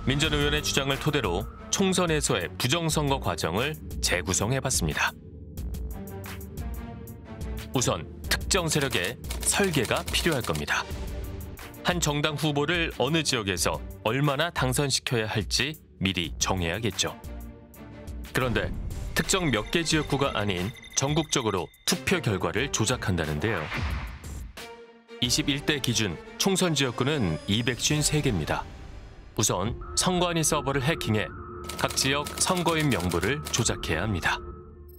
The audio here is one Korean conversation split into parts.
민전의원의 주장을 토대로 총선에서의 부정선거 과정을 재구성해봤습니다. 우선 특정 세력의 설계가 필요할 겁니다. 한 정당 후보를 어느 지역에서 얼마나 당선시켜야 할지 미리 정해야겠죠. 그런데 특정 몇 개 지역구가 아닌 전국적으로 투표 결과를 조작한다는데요. 21대 기준 총선 지역구는 253개입니다. 우선 선관위 서버를 해킹해 각 지역 선거인 명부를 조작해야 합니다.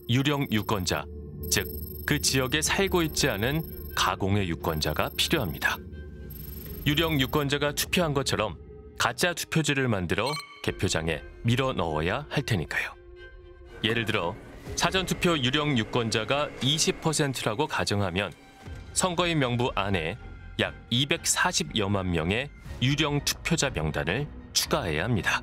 유령 유권자, 즉 그 지역에 살고 있지 않은 가공의 유권자가 필요합니다. 유령 유권자가 투표한 것처럼 가짜 투표지를 만들어 개표장에 밀어 넣어야 할 테니까요. 예를 들어 사전투표 유령 유권자가 20%라고 가정하면 선거인 명부 안에 약 240여만 명의 유령 투표자 명단을 추가해야 합니다.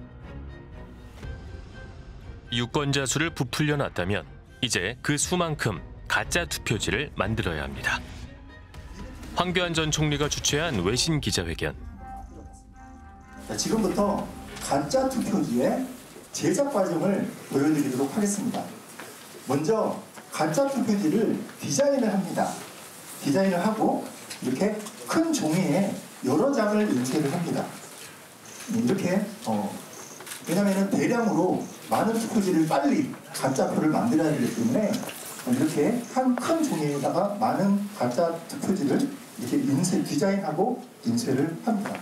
유권자 수를 부풀려 놨다면 이제 그 수만큼 가짜 투표지를 만들어야 합니다. 황교안 전 총리가 주최한 외신 기자회견. 지금부터 가짜 투표지의 제작 과정을 보여드리도록 하겠습니다. 먼저 가짜 투표지를 디자인을 합니다. 디자인을 하고 이렇게 큰 종이에 여러 장을 인쇄를 합니다. 이렇게 왜냐하면 대량으로 많은 투표지를 빨리 가짜 표를 만들어야 되기 때문에 이렇게 한 큰 종이에다가 많은 가짜 투표지를 이렇게 디자인하고 인쇄를 합니다.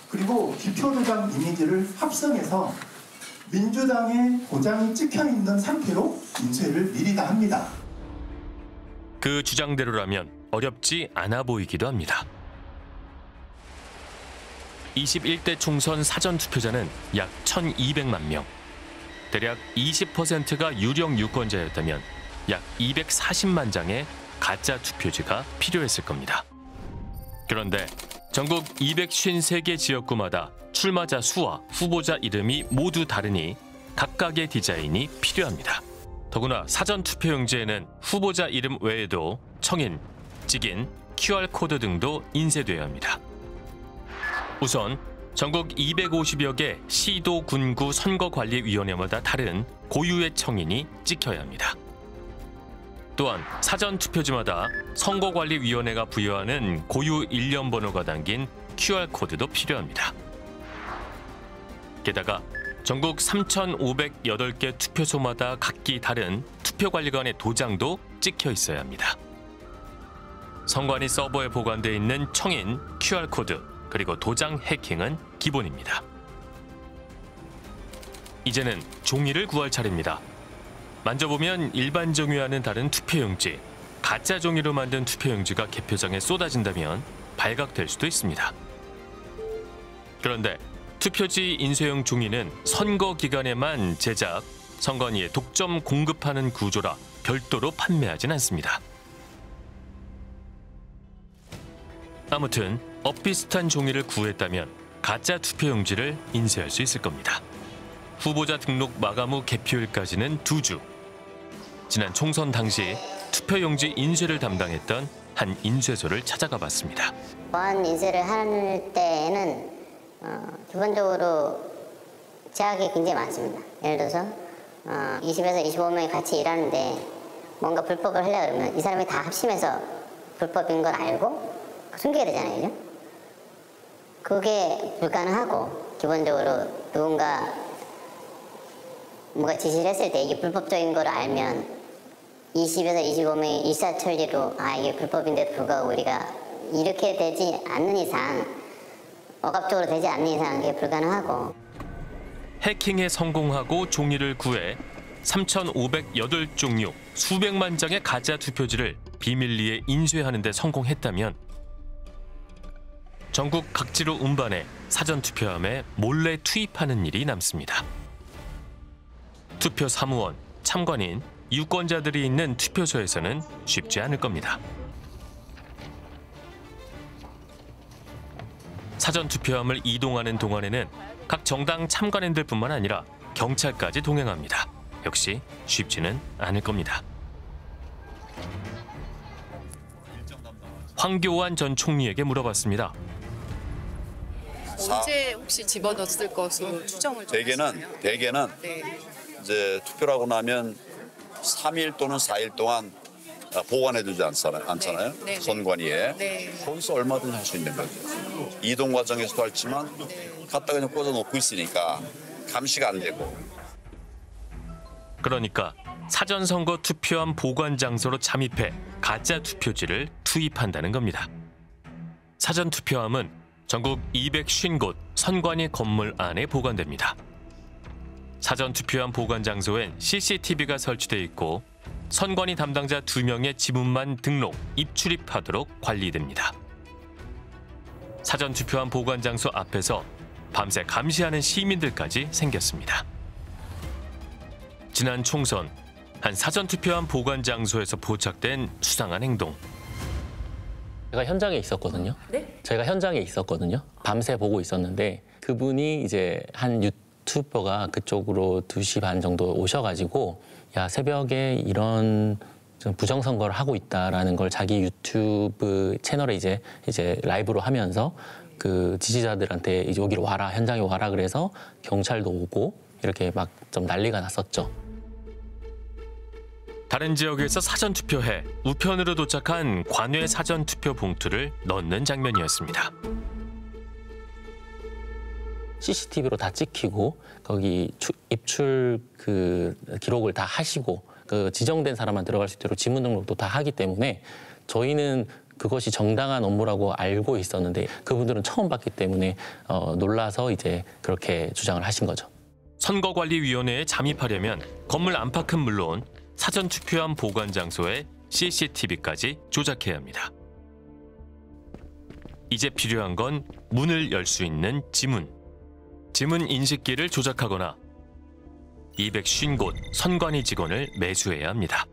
그리고 기표도장 이미지를 합성해서 민주당의 도장이 찍혀있는 상태로 인쇄를 미리 다 합니다. 그 주장대로라면 어렵지 않아 보이기도 합니다. 21대 총선 사전투표자는 약 1,200만 명. 대략 20%가 유령 유권자였다면 약 240만 장의 가짜 투표지가 필요했을 겁니다. 그런데 전국 253개 지역구마다 출마자 수와 후보자 이름이 모두 다르니 각각의 디자인이 필요합니다. 더구나 사전투표용지에는 후보자 이름 외에도 청인, 직인, QR코드 등도 인쇄돼야 합니다. 우선 전국 250여 개 시도, 군구 선거관리위원회마다 다른 고유의 청인이 찍혀야 합니다. 또한 사전투표지마다 선거관리위원회가 부여하는 고유 일련번호가 담긴 QR코드도 필요합니다. 게다가 전국 3,508개 투표소마다 각기 다른 투표관리관의 도장도 찍혀 있어야 합니다. 선관위 서버에 보관돼 있는 청인, QR코드, 그리고 도장 해킹은 기본입니다. 이제는 종이를 구할 차례입니다. 만져보면 일반 종이와는 다른 투표용지, 가짜 종이로 만든 투표용지가 개표장에 쏟아진다면 발각될 수도 있습니다. 그런데 투표지 인쇄용 종이는 선거 기간에만 제작, 선관위에 독점 공급하는 구조라 별도로 판매하진 않습니다. 아무튼 엇비슷한 종이를 구했다면 가짜 투표용지를 인쇄할 수 있을 겁니다. 후보자 등록 마감 후 개표일까지는 2주. 지난 총선 당시 투표용지 인쇄를 담당했던 한 인쇄소를 찾아가 봤습니다. 보안 인쇄를 할 때에는 기본적으로 제약이 굉장히 많습니다. 예를 들어서 20에서 25명이 같이 일하는데 뭔가 불법을 하려고 그러면 이 사람이 다 합심해서 불법인 걸 알고 숨기게 되잖아요. 그죠? 그게 불가능하고 기본적으로 누군가 뭔가 지시를 했을 때 이게 불법적인 걸 알면 20에서 25명이 일사천리로 이게 불법인데도 불구하고 우리가 이렇게 되지 않는 이상, 억압적으로 되지 않는 이상 이게 불가능하고. 해킹에 성공하고 종이를 구해 3,508종류 수백만 장의 가짜 투표지를 비밀리에 인쇄하는 데 성공했다면 전국 각지로 운반해 사전투표함에 몰래 투입하는 일이 남습니다. 투표 사무원, 참관인, 유권자들이 있는 투표소에서는 쉽지 않을 겁니다. 사전투표함을 이동하는 동안에는 각 정당 참관인들뿐만 아니라 경찰까지 동행합니다. 역시 쉽지는 않을 겁니다. 황교안 전 총리에게 물어봤습니다. 언제 혹시 집어넣었을 것으로 추정을 좀 하시나요? 대개는 네. 이제 투표를 하고 나면 3일 또는 4일 동안 보관해두지 않잖아요. 네. 선관위에. 네. 거기서 얼마든지 할 수 있는 거죠. 이동 과정에서도 할지만 갖다 그냥 꽂아 놓고 있으니까 감시가 안 되고. 그러니까 사전선거 투표함 보관 장소로 잠입해 가짜 투표지를 투입한다는 겁니다. 사전 투표함은 전국 250곳 선관위 건물 안에 보관됩니다. 사전 투표함 보관 장소엔 CCTV가 설치돼 있고 선관위 담당자 2명의 지문만 등록, 입출입하도록 관리됩니다. 사전 투표함 보관 장소 앞에서 밤새 감시하는 시민들까지 생겼습니다. 지난 총선 한 사전 투표함 보관 장소에서 포착된 수상한 행동. 제가 현장에 있었거든요. 네? 제가 현장에 있었거든요. 밤새 보고 있었는데 그분이 이제 한 유튜버가 그쪽으로 2시 반 정도 오셔가지고 야 새벽에 이런 좀 부정선거를 하고 있다라는 걸 자기 유튜브 채널에 이제 라이브로 하면서 그 지지자들한테 이제 여기로 와라, 현장에 와라 그래서 경찰도 오고 이렇게 막 좀 난리가 났었죠. 다른 지역에서 사전 투표해 우편으로 도착한 관외 사전 투표 봉투를 넣는 장면이었습니다. CCTV로 다 찍히고 거기 입출 그 기록을 다 하시고 그 지정된 사람만 들어갈 수 있도록 지문 등록도 다 하기 때문에 저희는 그것이 정당한 업무라고 알고 있었는데 그분들은 처음 봤기 때문에 놀라서 이제 그렇게 주장을 하신 거죠. 선거관리위원회에 잠입하려면 건물 안팎은 물론 사전 투표함 보관 장소에 CCTV까지 조작해야 합니다. 이제 필요한 건 문을 열 수 있는 지문. 지문 인식기를 조작하거나 250곳 선관위 직원을 매수해야 합니다.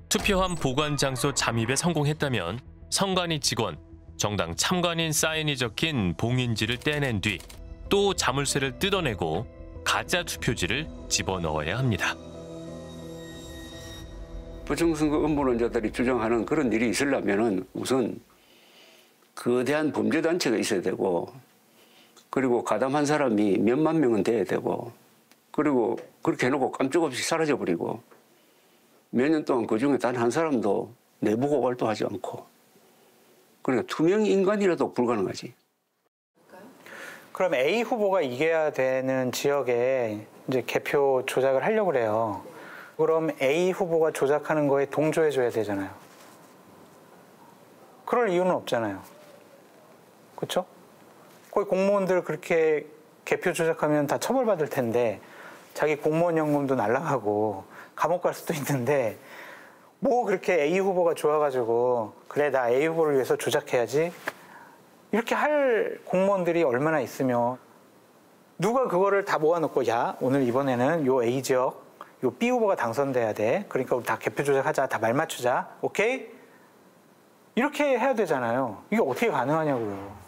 투표함 보관 장소 잠입에 성공했다면 선관위 직원, 정당 참관인 사인이 적힌 봉인지를 떼낸 뒤 또 자물쇠를 뜯어내고 가짜 투표지를 집어넣어야 합니다. 부정선거 음모론자들이 주장하는 그런 일이 있으려면 우선 거대한 범죄단체가 있어야 되고 그리고 가담한 사람이 몇만 명은 돼야 되고 그리고 그렇게 해놓고 깜짝없이 사라져버리고 몇 년 동안 그중에 단 한 사람도 내부 고발도 하지 않고 그러니까 투명 인간이라도 불가능하지. 그럼 A 후보가 이겨야 되는 지역에 이제 개표 조작을 하려고 그래요. 그럼 A 후보가 조작하는 거에 동조해줘야 되잖아요. 그럴 이유는 없잖아요. 그렇죠? 거기 공무원들 그렇게 개표 조작하면 다 처벌받을 텐데 자기 공무원 연금도 날라가고 감옥 갈 수도 있는데 뭐 그렇게 A 후보가 좋아가지고 그래 나 A 후보를 위해서 조작해야지 이렇게 할 공무원들이 얼마나 있으며 누가 그거를 다 모아놓고 야 오늘 이번에는 요 A 지역 요 B 후보가 당선돼야 돼 그러니까 우리 다 개표 조작하자 다 말 맞추자 오케이? 이렇게 해야 되잖아요. 이게 어떻게 가능하냐고요.